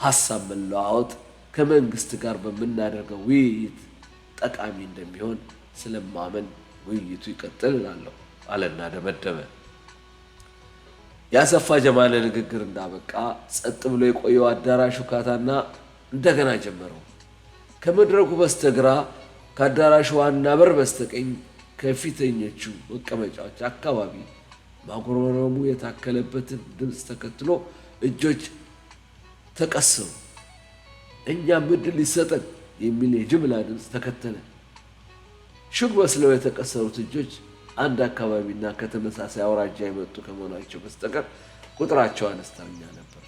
ሐሳብ መለዋወጥ ከመንግስት ጋር በምናደርገው ውይይት ጠቃሚ እንደሚሆን ስለማመን ውይይቱ ይቀጥል እላለሁ አለና ደመደመ። ያሰፋ ጀማለ ንግግር እንዳበቃ ጸጥ ብሎ የቆየው አዳራሹ ካታና እንደገና ጀመረው። ከመድረኩ በስተግራ ከአዳራሹ ዋና በር በስተቀኝ ከፊተኞቹ መቀመጫዎች አካባቢ ማጉረምረሙ የታከለበትን ድምፅ ተከትሎ እጆች ተቀሰሩ። እኛም ዕድል ይሰጠን የሚል የጅምላ ድምፅ ተከተለ። ሹክ መስለው የተቀሰሩት እጆች አንድ አካባቢና ከተመሳሳይ አውራጃ የመጡ ከመሆናቸው በስተቀር ቁጥራቸው አነስተኛ ነበር።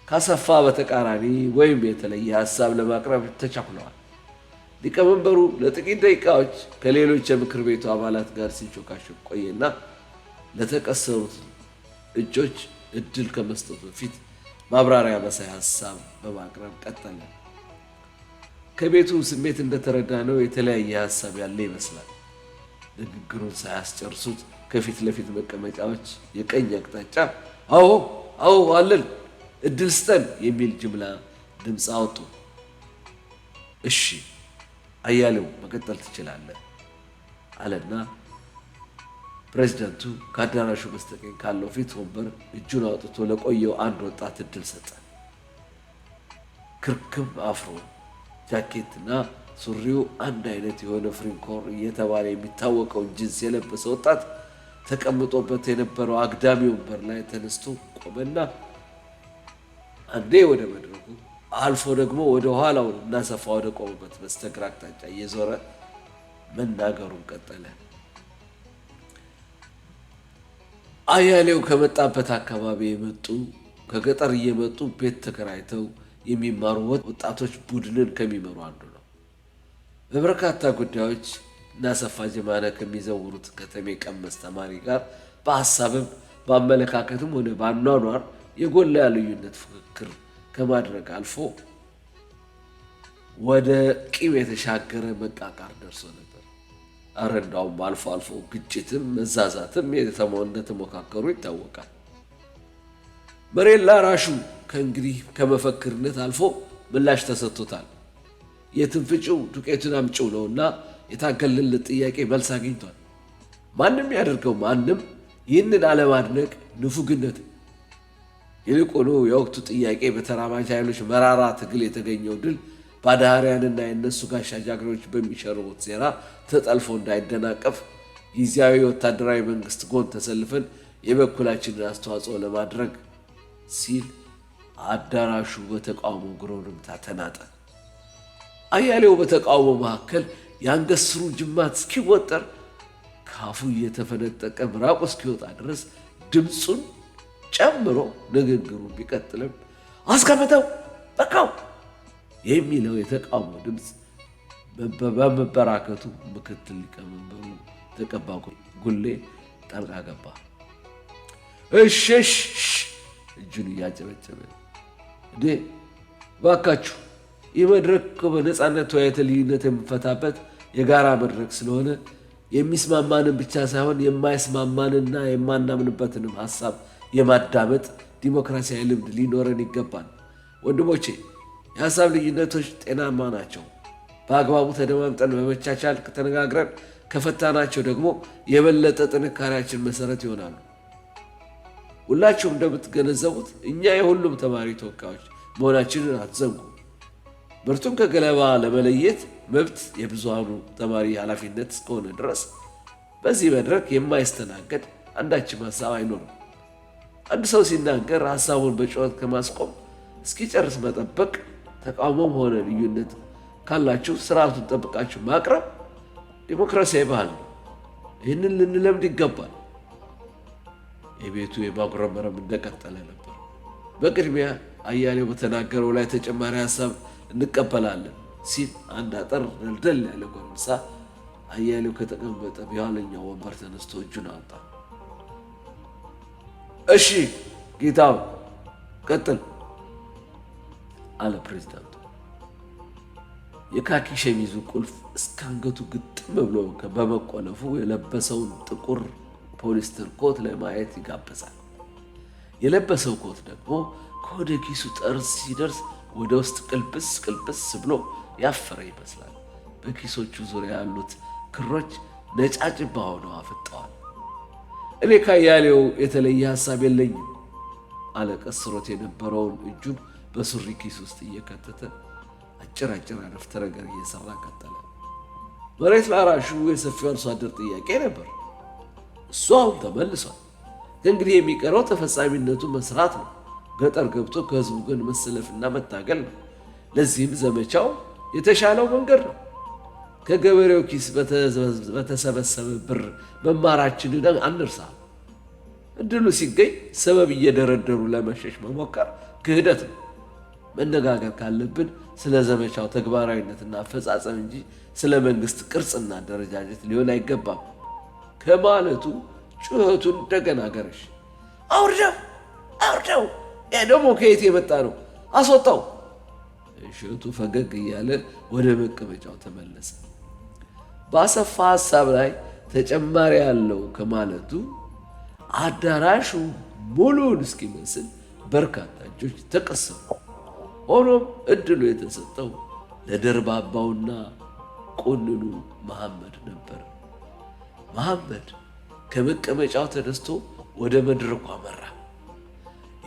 ካሰፋ በተቃራኒ ወይም የተለየ ሐሳብ ለማቅረብ ተቻኩለዋል። ሊቀመንበሩ ለጥቂት ደቂቃዎች ከሌሎች የምክር ቤቱ አባላት ጋር ሲንሾካሾክ ቆየና ለተቀሰሩት እጆች እድል ከመስጠቱ በፊት ማብራሪያ መሳይ ሐሳብ በማቅረብ ቀጠለ። ከቤቱ ስሜት እንደተረዳነው የተለያየ ሐሳብ ያለ ይመስላል። ንግግሩን ሳያስጨርሱት ከፊት ለፊት መቀመጫዎች የቀኝ አቅጣጫ አዎ አለን፣ እድል ስጠን የሚል ጅምላ ድምፅ አወጡ። እሺ አያሌው መቀጠል ትችላለህ አለና ፕሬዝዳንቱ ከአዳራሹ በስተቀኝ ካለው ፊት ወንበር እጁን አውጥቶ ለቆየው አንድ ወጣት እድል ሰጠ። ክርክም አፍሮ ጃኬትና ሱሪው አንድ አይነት የሆነ ፍሪንኮር እየተባለ የሚታወቀውን ጂንስ የለበሰ ወጣት ተቀምጦበት የነበረው አግዳሚ ወንበር ላይ ተነስቶ ቆመና አንዴ ወደ መድረኩ አልፎ ደግሞ ወደ ኋላው እናሰፋ ወደ ቆመበት በስተግራ አቅጣጫ እየዞረ መናገሩን ቀጠለ። አያሌው ከመጣበት አካባቢ የመጡ ከገጠር እየመጡ ቤት ተከራይተው የሚማሩ ወጣቶች ቡድንን ከሚመሩ አንዱ ነው። በበርካታ ጉዳዮች እናሰፋ ጀማነ ከሚዘውሩት ከተሜ ቀመስ ተማሪ ጋር በሐሳብም በአመለካከትም ሆነ በአኗኗር የጎላ ልዩነት ፍክክር ከማድረግ አልፎ ወደ ቂም የተሻገረ መቃቃር ደርሶ ነበር። አረ እንዳውም አልፎ አልፎ ግጭትም መዛዛትም እንደተሞካከሩ ይታወቃል። መሬት ላራሹ ከእንግዲህ ከመፈክርነት አልፎ ምላሽ ተሰጥቶታል። የትንፍጭው ዱቄቱን አምጪው ነውና የታገልለት ጥያቄ መልስ አግኝቷል። ማንም ያደርገው ማንም ይህንን አለማድነቅ ንፉግነት። ይልቁኑ የወቅቱ ጥያቄ በተራማጅ ኃይሎች መራራ ትግል የተገኘው ድል ባዳህሪያንና የእነሱ ጋሻ ጃግሬዎች በሚሸርቡት ሴራ ተጠልፎ እንዳይደናቀፍ ጊዜያዊ ወታደራዊ መንግስት ጎን ተሰልፈን የበኩላችንን አስተዋጽኦ ለማድረግ ሲል አዳራሹ በተቃውሞ ግርምታ ተናጠ። አያሌው በተቃውሞ መካከል የአንገት ስሩ ጅማት እስኪወጠር ካፉ እየተፈነጠቀ ምራቁ እስኪወጣ ድረስ ድምፁን ጨምሮ ንግግሩ ቢቀጥልም አስከፍተው በቃው የሚለው የተቃውሞ ድምፅ በመበራከቱ ምክትል ሊቀመንበሩ ተቀባ ጉሌ ጣልቃ ገባ። እሺ እጁን እያጨበጨበ እንዴ ባካችሁ ይህ መድረክ በነፃነት ተወያይተን ልዩነት የምንፈታበት የጋራ መድረክ ስለሆነ የሚስማማንን ብቻ ሳይሆን የማይስማማንና የማናምንበትንም ሐሳብ የማዳመጥ ዲሞክራሲያዊ ልምድ ሊኖረን ይገባል። ወንድሞቼ የሐሳብ ልዩነቶች ጤናማ ናቸው። በአግባቡ ተደማምጠን በመቻቻል ተነጋግረን ከፈታናቸው ደግሞ የበለጠ ጥንካሬያችን መሰረት ይሆናሉ። ሁላችሁም እንደምትገነዘቡት እኛ የሁሉም ተማሪ ተወካዮች መሆናችንን አትዘንጉ። ምርቱን ከገለባ ለመለየት መብት የብዙሃኑ ተማሪ ኃላፊነት እስከሆነ ድረስ በዚህ መድረክ የማይስተናገድ አንዳችም ሀሳብ አይኖርም። አንድ ሰው ሲናገር ሀሳቡን በጩኸት ከማስቆም እስኪጨርስ መጠበቅ፣ ተቃውሞም ሆነ ልዩነት ካላችሁ ስርዓቱን ጠብቃችሁ ማቅረብ ዲሞክራሲያዊ ባህል ነው። ይህንን ልንለምድ ይገባል። የቤቱ የማጉረምረም እንደቀጠለ ነበር። በቅድሚያ አያሌው በተናገረው ላይ ተጨማሪ ሀሳብ እንቀበላለን ሲል አንድ አጠር ደልደል ያለ ጎረምሳ አያሌው ከተቀመጠ በኋለኛው ወንበር ተነስቶ እጁን አወጣ። እሺ ጌታው ቀጥል አለ ፕሬዝዳንቱ። የካኪ ሸሚዙ ቁልፍ እስከ አንገቱ ግጥም ብሎ በመቆለፉ የለበሰውን ጥቁር ፖሊስተር ኮት ለማየት ይጋበዛል። የለበሰው ኮት ደግሞ ከወደ ኪሱ ጠርዝ ሲደርስ ወደ ውስጥ ቅልብስ ብሎ ያፈረ ይመስላል። በኪሶቹ ዙሪያ ያሉት ክሮች ነጫጭባ ሆነው አፍጠዋል። እኔ ካያሌው የተለየ ሀሳብ የለኝም አለ ቀስሮት የነበረውን እጁን በሱሪ ኪስ ውስጥ እየከተተ አጭር አረፍተ ነገር እየሰራ ቀጠለ። መሬት ላራሹ የሰፊው አርሶ አደር ጥያቄ ነበር። እሱ አሁን ተመልሷል። ከእንግዲህ የሚቀረው ተፈጻሚነቱ መስራት ነው። ገጠር ገብቶ ከህዝቡ ግን መሰለፍና መታገል ነው። ለዚህም ዘመቻው የተሻለው መንገድ ነው። ከገበሬው ኪስ በተሰበሰበ ብር መማራችንን አንርሳ። እድሉ ሲገኝ ሰበብ እየደረደሩ ለመሸሽ መሞከር ክህደት ነው። መነጋገር ካለብን ስለ ዘመቻው ተግባራዊነትና አፈጻጸም እንጂ ስለ መንግስት ቅርጽና አደረጃጀት ሊሆን አይገባም ከማለቱ ጩኸቱን እንደገና ገረሽ። አውርደው! ይህ ደግሞ ከየት የመጣ ነው? አስወጣው! እሸቱ ፈገግ እያለ ወደ መቀመጫው ተመለሰ። በአሰፋ ሐሳብ ላይ ተጨማሪ ያለው ከማለቱ አዳራሹ ሙሉን እስኪመስል በርካታ እጆች ተቀሰሩ። ሆኖም እድሉ የተሰጠው ለደርባባውና ቁንኑ መሐመድ ነበር። መሐመድ ከመቀመጫው ተነስቶ ወደ መድረኩ አመራ።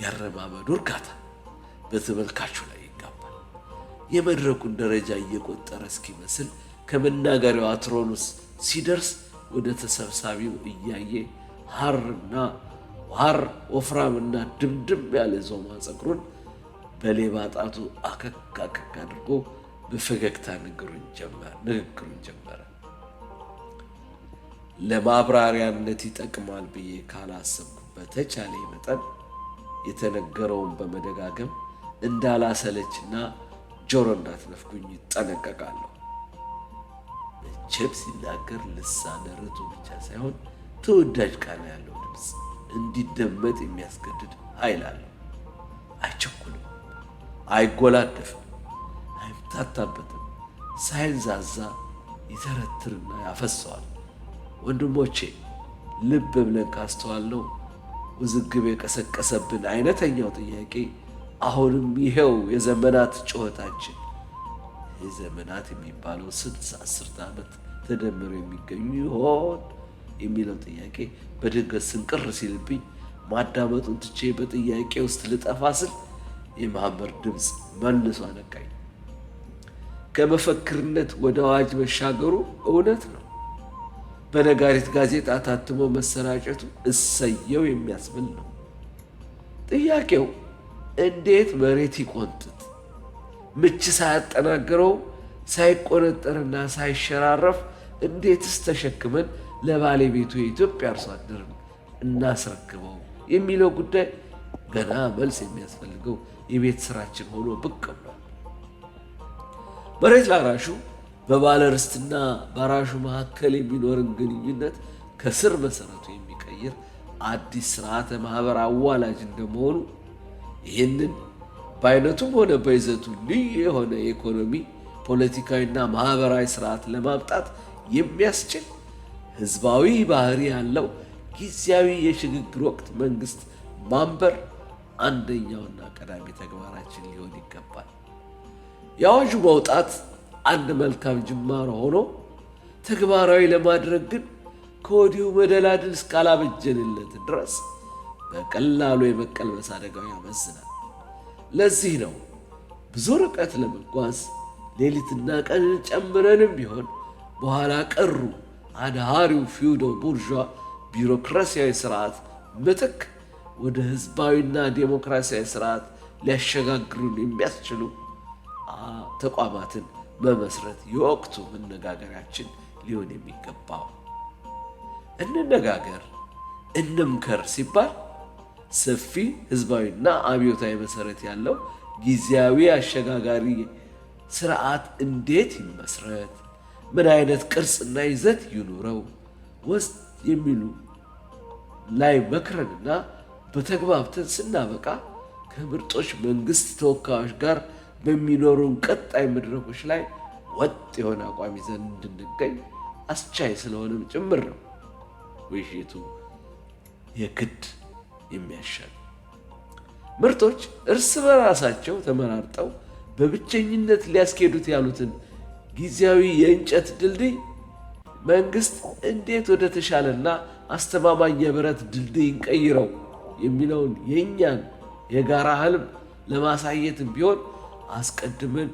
ያረማመዱ እርጋታ በተመልካቹ ላይ ይጋባል። የመድረኩን ደረጃ እየቆጠረ እስኪመስል ከመናገሪያው አትሮኑስ ሲደርስ ወደ ተሰብሳቢው እያየ ሐር ወፍራምና ድምድም ያለ ዞማ ፀጉሩን በሌባ ጣቱ አከክ አድርጎ በፈገግታ ንግግሩን ጀመረ። ለማብራሪያነት ይጠቅማል ብዬ ካላሰብኩ በተቻለ መጠን የተነገረውን በመደጋገም እንዳላሰለችና ጆሮ እንዳትነፍኩኝ ይጠነቀቃለሁ። መቼም ሲናገር ልሳነ ርቱዕ ብቻ ሳይሆን ተወዳጅ ቃና ያለው ድምፅ እንዲደመጥ የሚያስገድድ ኃይል አለው። አይቸኩልም፣ አይጎላደፍም፣ አይምታታበትም። ሳይንዛዛ ይተረትርና ያፈሰዋል። ወንድሞቼ ልብ ብለን ካስተዋልነው ውዝግብ የቀሰቀሰብን አይነተኛው ጥያቄ አሁንም ይሄው የዘመናት ጩኸታችን የዘመናት የሚባለው 60 ዓመት ተደምሮ የሚገኙ ይሆን የሚለው ጥያቄ በድንገት ስንቅር ሲልብኝ ማዳመጡን ትቼ በጥያቄ ውስጥ ልጠፋ ስል የመሐመድ ድምፅ መልሶ አነቃኝ። ከመፈክርነት ወደ አዋጅ መሻገሩ እውነት ነው። በነጋሪት ጋዜጣ ታትሞ መሰራጨቱ እሰየው የሚያስብል ነው። ጥያቄው እንዴት መሬት ይቆንጥጥ፣ ምች ሳያጠናግረው ሳይቆነጠርና ሳይሸራረፍ እንዴትስ ተሸክመን ለባለቤቱ የኢትዮጵያ አርሶ አደር እናስረክበው የሚለው ጉዳይ ገና መልስ የሚያስፈልገው የቤት ስራችን ሆኖ ብቅ ብሏል። መሬት ላራሹ በባለ ርስትና በአራሹ መካከል የሚኖርን ግንኙነት ከስር መሰረቱ የሚቀይር አዲስ ስርዓተ ማህበር አዋላጅ እንደመሆኑ ይህንን በአይነቱም ሆነ በይዘቱ ልዩ የሆነ የኢኮኖሚ ፖለቲካዊና ማህበራዊ ስርዓት ለማምጣት የሚያስችል ህዝባዊ ባህሪ ያለው ጊዜያዊ የሽግግር ወቅት መንግስት ማንበር አንደኛውና ቀዳሚ ተግባራችን ሊሆን ይገባል። የአዋጁ መውጣት አንድ መልካም ጅማሮ ሆኖ ተግባራዊ ለማድረግ ግን ከወዲሁ መደላድል እስካላበጀንለት ድረስ በቀላሉ የመቀልበስ አደጋው ያመዝናል። ለዚህ ነው ብዙ ርቀት ለመጓዝ ሌሊትና ቀንን ጨምረንም ቢሆን በኋላ ቀሩ አድሃሪው ፊውዶ ቡርዣ ቢሮክራሲያዊ ስርዓት ምትክ ወደ ህዝባዊና ዴሞክራሲያዊ ስርዓት ሊያሸጋግሩን የሚያስችሉ ተቋማትን መመስረት የወቅቱ መነጋገሪያችን ሊሆን የሚገባው። እንነጋገር እንምከር ሲባል ሰፊ ህዝባዊና አብዮታዊ መሰረት ያለው ጊዜያዊ አሸጋጋሪ ስርዓት እንዴት ይመስረት፣ ምን አይነት ቅርጽና ይዘት ይኑረው ወስጥ የሚሉ ላይ መክረንና በተግባብተን ስናበቃ ከምርጦች መንግስት ተወካዮች ጋር በሚኖሩን ቀጣይ መድረኮች ላይ ወጥ የሆነ አቋም ይዘን እንድንገኝ አስቻይ ስለሆነም ጭምር ነው ውይይቱ የግድ የሚያሻል። ምርጦች እርስ በራሳቸው ተመራርጠው በብቸኝነት ሊያስኬዱት ያሉትን ጊዜያዊ የእንጨት ድልድይ መንግስት እንዴት ወደ ተሻለና አስተማማኝ የብረት ድልድይ እንቀይረው የሚለውን የኛን የጋራ ህልም ለማሳየትም ቢሆን አስቀድመን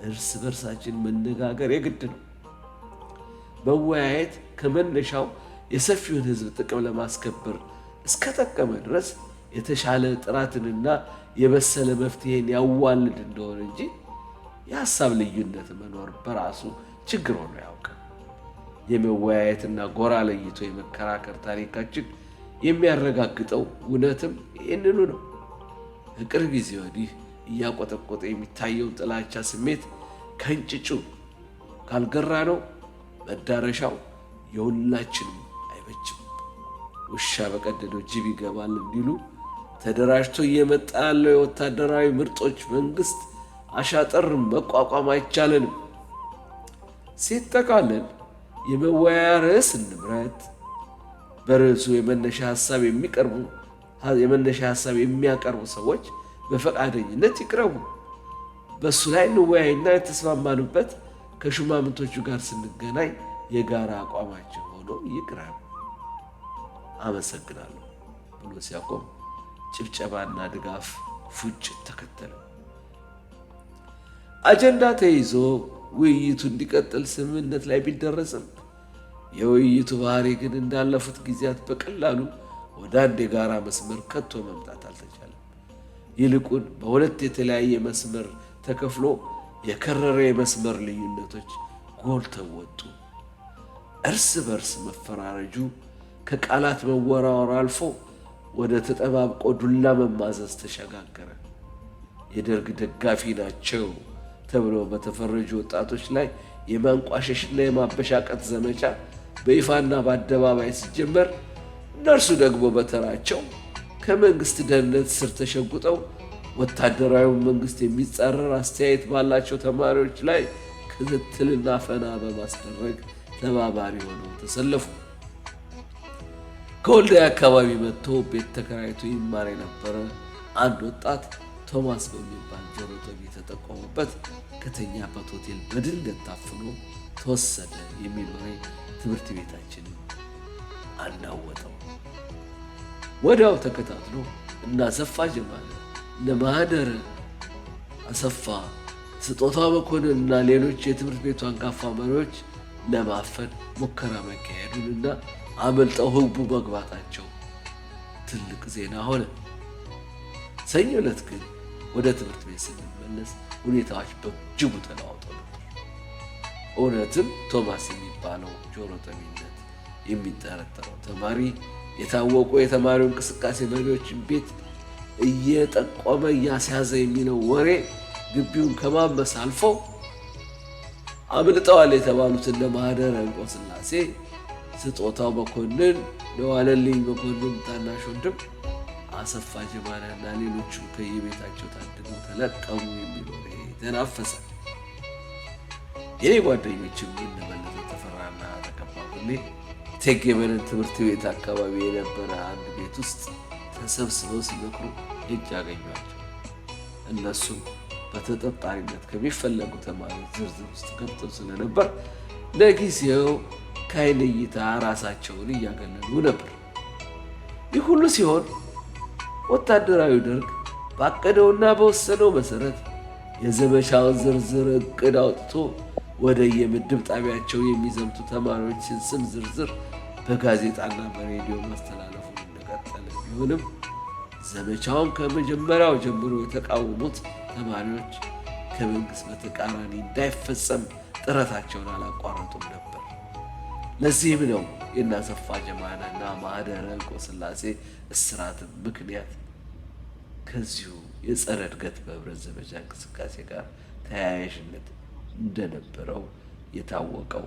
እርስ በርሳችን መነጋገር የግድ ነው። መወያየት ከመነሻው የሰፊውን ህዝብ ጥቅም ለማስከበር እስከጠቀመ ድረስ የተሻለ ጥራትንና የበሰለ መፍትሄን ያዋልድ እንደሆነ እንጂ የሐሳብ ልዩነት መኖር በራሱ ችግር ሆኖ ያውቃል። የመወያየትና ጎራ ለይቶ የመከራከር ታሪካችን የሚያረጋግጠው እውነትም ይህንኑ ነው። ከቅርብ ጊዜ ወዲህ እያቆጠቆጠ የሚታየው ጥላቻ ስሜት ከእንጭጩ ካልገራ ነው መዳረሻው የሁላችንም አይበጅም። ውሻ በቀደደው ጅብ ይገባል እንዲሉ ተደራጅቶ እየመጣ ያለው የወታደራዊ ምርጦች መንግስት አሻጥር መቋቋም አይቻለንም። ሲጠቃለል የመወያያ ርዕስ እንምረጥ። በርዕሱ የመነሻ ሐሳብ የሚያቀርቡ ሰዎች በፈቃደኝነት ይቅረቡ። በሱ ላይ እንወያይና የተስማማንበት ከሹማምንቶቹ ጋር ስንገናኝ የጋራ አቋማችን ሆኖ ይቅረብ። አመሰግናለሁ ብሎ ሲያቆም ጭብጨባና ድጋፍ ፉጭት ተከተለ። አጀንዳ ተይዞ ውይይቱ እንዲቀጥል ስምምነት ላይ ቢደረስም የውይይቱ ባህሪ ግን እንዳለፉት ጊዜያት በቀላሉ ወደ አንድ የጋራ መስመር ከቶ መምጣት አልተቻለም። ይልቁን በሁለት የተለያየ መስመር ተከፍሎ የከረረ የመስመር ልዩነቶች ጎልተው ወጡ። እርስ በርስ መፈራረጁ ከቃላት መወራወር አልፎ ወደ ተጠባብቆ ዱላ መማዘዝ ተሸጋገረ። የደርግ ደጋፊ ናቸው ተብሎ በተፈረጁ ወጣቶች ላይ የማንቋሸሽና የማበሻቀጥ ዘመቻ በይፋና በአደባባይ ሲጀመር፣ እነርሱ ደግሞ በተራቸው ከመንግስት ደህንነት ስር ተሸጉጠው ወታደራዊ መንግስት የሚጻረር አስተያየት ባላቸው ተማሪዎች ላይ ክትትልና አፈና በማስደረግ ተባባሪ ሆነው ተሰለፉ። ከወልዲያ አካባቢ መጥቶ ቤት ተከራይቶ ይማር የነበረ አንድ ወጣት ቶማስ በሚባል ጆሮ ጠቢ ተጠቆሙበት ከተኛበት ሆቴል በድንገት ታፍኖ ተወሰደ የሚል ወሬ ትምህርት ቤታችን አናወጠው። ወዲያው ተከታትሎ እና አሰፋ ጀማለ፣ እነ ማህደረ አሰፋ፣ ስጦታው መኮንን እና ሌሎች የትምህርት ቤቱ አንጋፋ መሪዎች ለማፈን ሙከራ መካሄዱንና አመልጠው ህቡ መግባታቸው ትልቅ ዜና ሆነ። ሰኞ ዕለት ግን ወደ ትምህርት ቤት ስንመለስ ሁኔታዎች በእጅጉ ተለዋውጠው ነበር። እውነትም ቶማስ የሚባለው ጆሮ ጠቢነት የሚጠረጠረው ተማሪ የታወቁ የተማሪው እንቅስቃሴ መሪዎችን ቤት እየጠቆመ እያስያዘ የሚለው ወሬ ግቢውን ከማመስ አልፎ አምልጠዋል የተባሉት እነ ማህደረ እንቆስላሴ፣ ስጦታው መኮንን፣ ለዋለልኝ መኮንን ታናሽ ወንድም አሰፋ ጀማልና ሌሎችም ከየቤታቸው ታድገው ተለቀሙ የሚል ወሬ ተናፈሰ። የኔ ጓደኞችም እነበለጠ ተፈራና ተቀባ ቡሌ እቴጌ መነን ትምህርት ቤት አካባቢ የነበረ አንድ ቤት ውስጥ ተሰብስበው ሲመክሩ ሄጄ አገኘኋቸው። እነሱም በተጠርጣሪነት ከሚፈለጉ ተማሪዎች ዝርዝር ውስጥ ገብተው ስለነበር ለጊዜው ከዓይን እይታ ራሳቸውን እያገለሉ ነበር። ይህ ሁሉ ሲሆን ወታደራዊ ደርግ ባቀደውና በወሰነው መሠረት የዘመቻውን ዝርዝር ዕቅድ አውጥቶ ወደ የምድብ ጣቢያቸው የሚዘምቱ ተማሪዎችን ስም ዝርዝር በጋዜጣና በሬዲዮ ማስተላለፉን እንደቀጠለ ቢሆንም ዘመቻውን ከመጀመሪያው ጀምሮ የተቃወሙት ተማሪዎች ከመንግሥት በተቃራኒ እንዳይፈጸም ጥረታቸውን አላቋረጡም ነበር። ለዚህም ነው የአሰፋ ጀማነና ማኅደረ እንቆስላሴ እስራትም ምክንያት ከዚሁ የጸረ እድገት በህብረት ዘመቻ እንቅስቃሴ ጋር ተያያዥነት እንደነበረው የታወቀው።